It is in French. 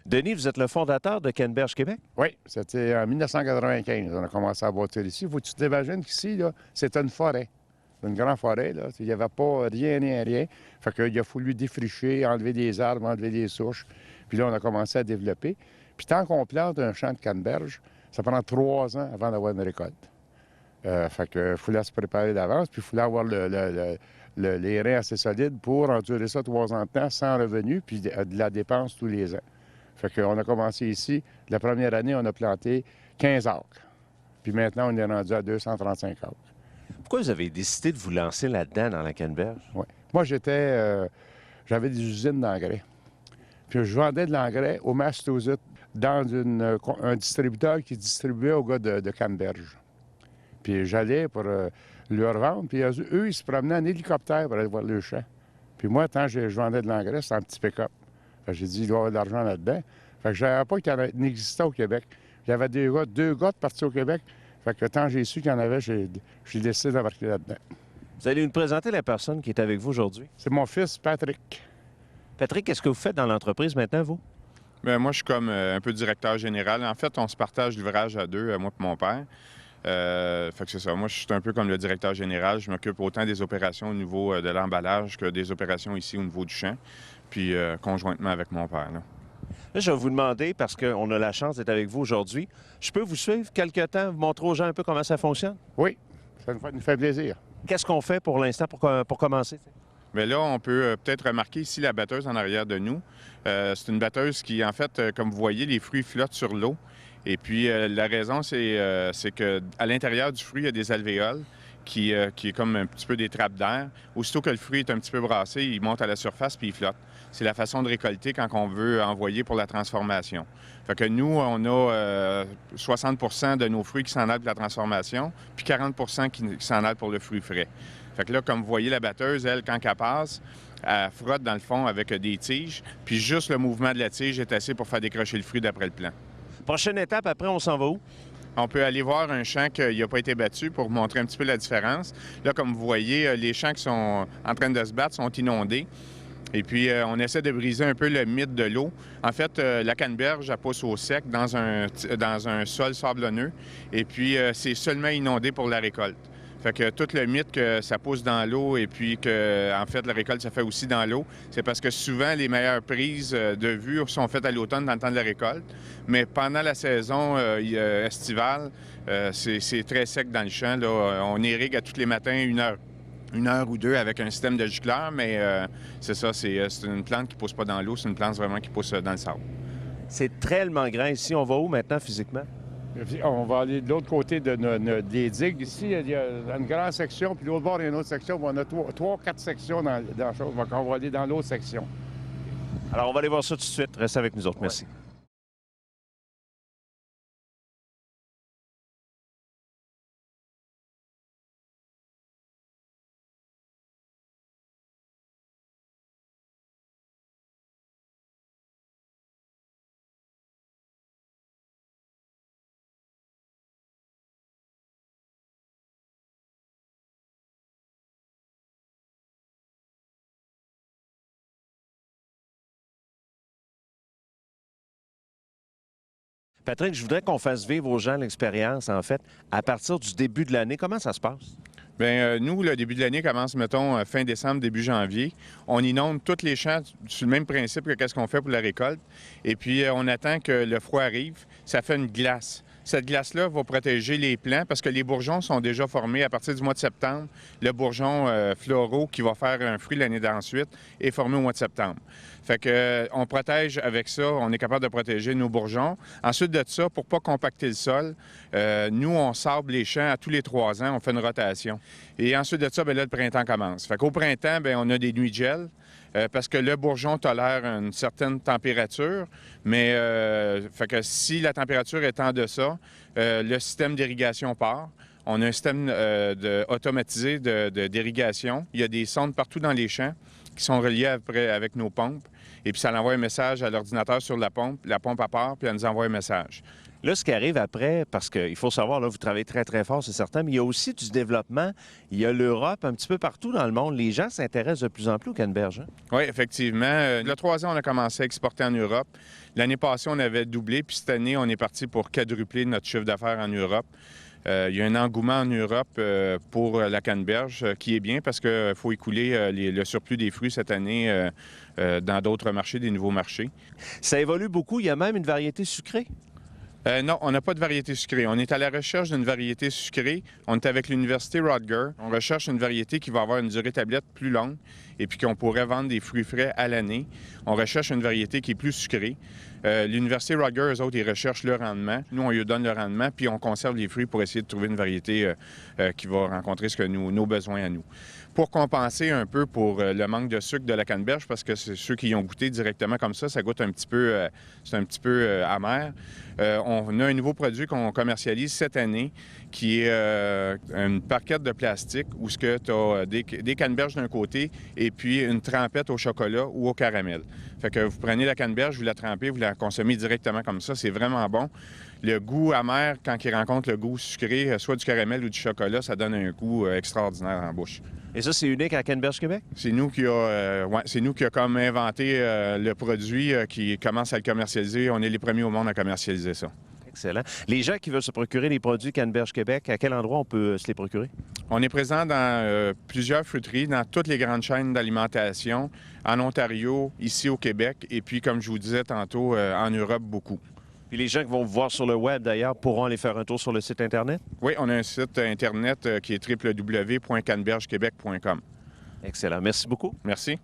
Denis, vous êtes le fondateur de Canneberge Québec? Oui, c'était en 1995. On a commencé à bâtir ici. Faut que tu t'imagines qu'ici, là, c'était une forêt. Une grande forêt, là. Il n'y avait pas rien, rien, rien. Fait qu'il a fallu défricher, enlever des arbres, enlever des souches. Puis là, on a commencé à développer. Puis tant qu'on plante un champ de canneberge, ça prend 3 ans avant d'avoir une récolte. Fait qu'il fallait se préparer d'avance, puis il fallait avoir les reins assez solides pour endurer ça 3 ans de temps sans revenu, puis de la dépense tous les ans. Fait qu'on a commencé ici. La première année, on a planté 15 acres. Puis maintenant, on est rendu à 235 acres. Pourquoi vous avez décidé de vous lancer là-dedans dans la Canneberge? Ouais. Moi, j'avais des usines d'engrais. Puis je vendais de l'engrais au Massachusetts dans un distributeur qui distribuait aux gars de Canneberge. Puis j'allais pour leur vendre. Puis eux, ils se promenaient en hélicoptère pour aller voir le champ. Puis moi, quand je vendais de l'engrais, c'était un petit pick-up. J'ai dit, il doit y avoir de l'argent là-dedans. Fait que je savais pas qu'il y en existait au Québec. J'avais deux gars de partis au Québec. Fait que quand j'ai su qu'il y en avait, j'ai décidé d'embarquer là-dedans. Vous allez nous présenter la personne qui est avec vous aujourd'hui. C'est mon fils, Patrick. Patrick, qu'est-ce que vous faites dans l'entreprise maintenant, vous? Bien, moi, je suis comme un peu directeur général. En fait, on se partage l'ouvrage à deux, moi et mon père. Fait que c'est ça. Moi, je suis un peu comme le directeur général. Je m'occupe autant des opérations au niveau de l'emballage que des opérations ici au niveau du champ, puis conjointement avec mon père. Là, je vais vous demander, parce qu'on a la chance d'être avec vous aujourd'hui, je peux vous suivre quelque temps, vous montrer aux gens un peu comment ça fonctionne? Oui, ça nous fait plaisir. Qu'est-ce qu'on fait pour l'instant pour commencer? Bien là, on peut peut-être remarquer ici la batteuse en arrière de nous. C'est une batteuse qui, en fait, comme vous voyez, les fruits flottent sur l'eau. Et puis, la raison, c'est qu'à l'intérieur du fruit, il y a des alvéoles qui est comme un petit peu des trappes d'air. Aussitôt que le fruit est un petit peu brassé, il monte à la surface puis il flotte. C'est la façon de récolter quand on veut envoyer pour la transformation. Fait que nous, on a 60 de nos fruits qui s'en allent pour la transformation, puis 40 qui s'en allent pour le fruit frais. Fait que là, comme vous voyez, la batteuse, elle, quand elle passe, elle frotte dans le fond avec des tiges, puis juste le mouvement de la tige est assez pour faire décrocher le fruit d'après le plant. Prochaine étape, après, on s'en va où? On peut aller voir un champ qui n'a pas été battu pour montrer un petit peu la différence. Là, comme vous voyez, les champs qui sont en train de se battre sont inondés. Et puis, on essaie de briser un peu le mythe de l'eau. En fait, la canneberge, elle pousse au sec dans un sol sablonneux. Et puis, c'est seulement inondé pour la récolte. Fait que tout le mythe que ça pousse dans l'eau et puis que, en fait, la récolte, ça fait aussi dans l'eau, c'est parce que souvent, les meilleures prises de vue sont faites à l'automne dans le temps de la récolte. Mais pendant la saison estivale, c'est très sec dans le champ. Là. On irrigue à tous les matins 1 heure ou 2 avec un système de gicleur, mais c'est ça, c'est une plante qui ne pousse pas dans l'eau, c'est une plante vraiment qui pousse dans le sable. C'est tellement grand ici. On va où maintenant physiquement? On va aller de l'autre côté des digues. Ici, il y a une grande section, puis l'autre bord, il y a une autre section. On a 4 sections dans la chose. Donc, on va aller dans l'autre section. Alors, on va aller voir ça tout de suite. Restez avec nous autres. Merci. Patrick, je voudrais qu'on fasse vivre aux gens l'expérience, en fait, à partir du début de l'année. Comment ça se passe? Bien, nous, le début de l'année commence, mettons, fin décembre, début janvier. On inonde tous les champs sur le même principe que qu'est-ce qu'on fait pour la récolte. Et puis, on attend que le froid arrive. Ça fait une glace. Cette glace-là va protéger les plants parce que les bourgeons sont déjà formés à partir du mois de septembre. Le bourgeon floraux qui va faire un fruit l'année d'ensuite est formé au mois de septembre. Fait que on protège avec ça, on est capable de protéger nos bourgeons. Ensuite de ça, pour pas compacter le sol, nous, on sable les champs à tous les 3 ans, on fait une rotation. Et ensuite de ça, bien là, le printemps commence. Fait qu'au printemps, bien, on a des nuits de gel. Parce que le bourgeon tolère une certaine température, mais fait que si la température est en deçà, le système d'irrigation part. On a un système automatisé d'irrigation. Il y a des sondes partout dans les champs qui sont reliées après avec nos pompes. Et puis ça envoie un message à l'ordinateur sur la pompe à part, puis elle nous envoie un message. Là, ce qui arrive après, parce qu'il faut savoir, là, vous travaillez très, très fort, c'est certain, mais il y a aussi du développement. Il y a l'Europe, un petit peu partout dans le monde. Les gens s'intéressent de plus en plus au canneberge. Hein? Oui, effectivement. Il y a 3 ans, on a commencé à exporter en Europe. L'année passée, on avait doublé, puis cette année, on est parti pour quadrupler notre chiffre d'affaires en Europe. Il y a un engouement en Europe pour la canneberge qui est bien parce qu'il faut écouler le surplus des fruits cette année dans d'autres marchés, des nouveaux marchés. Ça évolue beaucoup. Il y a même une variété sucrée. Non, on n'a pas de variété sucrée. On est à la recherche d'une variété sucrée. On est avec l'Université Rutgers. On recherche une variété qui va avoir une durée tablette plus longue et puis qu'on pourrait vendre des fruits frais à l'année. On recherche une variété qui est plus sucrée. L'Université Rutgers, eux autres, ils recherchent le rendement. Nous, on lui donne le rendement, puis on conserve les fruits pour essayer de trouver une variété qui va rencontrer nos besoins à nous. Pour compenser un peu pour le manque de sucre de la canneberge, parce que c'est ceux qui y ont goûté directement comme ça goûte un petit peu, c'est un petit peu amer. On a un nouveau produit qu'on commercialise cette année qui est une parquette de plastique où tu as des canneberges d'un côté et puis une trempette au chocolat ou au caramel. Fait que vous prenez la canneberge, vous la trempez, vous la consommez directement comme ça. C'est vraiment bon. Le goût amer, quand il rencontre le goût sucré, soit du caramel ou du chocolat, ça donne un goût extraordinaire en bouche. Et ça, c'est unique à Canneberge Québec? C'est nous qui a comme inventé le produit qui commence à le commercialiser. On est les premiers au monde à commercialiser ça. Excellent. Les gens qui veulent se procurer les produits Canneberge Québec, à quel endroit on peut se les procurer? On est présent dans plusieurs fruiteries, dans toutes les grandes chaînes d'alimentation, en Ontario, ici au Québec, et puis, comme je vous disais tantôt, en Europe, beaucoup. Puis les gens qui vont vous voir sur le web, d'ailleurs, pourront aller faire un tour sur le site Internet? Oui, on a un site Internet qui est www.cannebergequebec.com. Excellent. Merci beaucoup. Merci.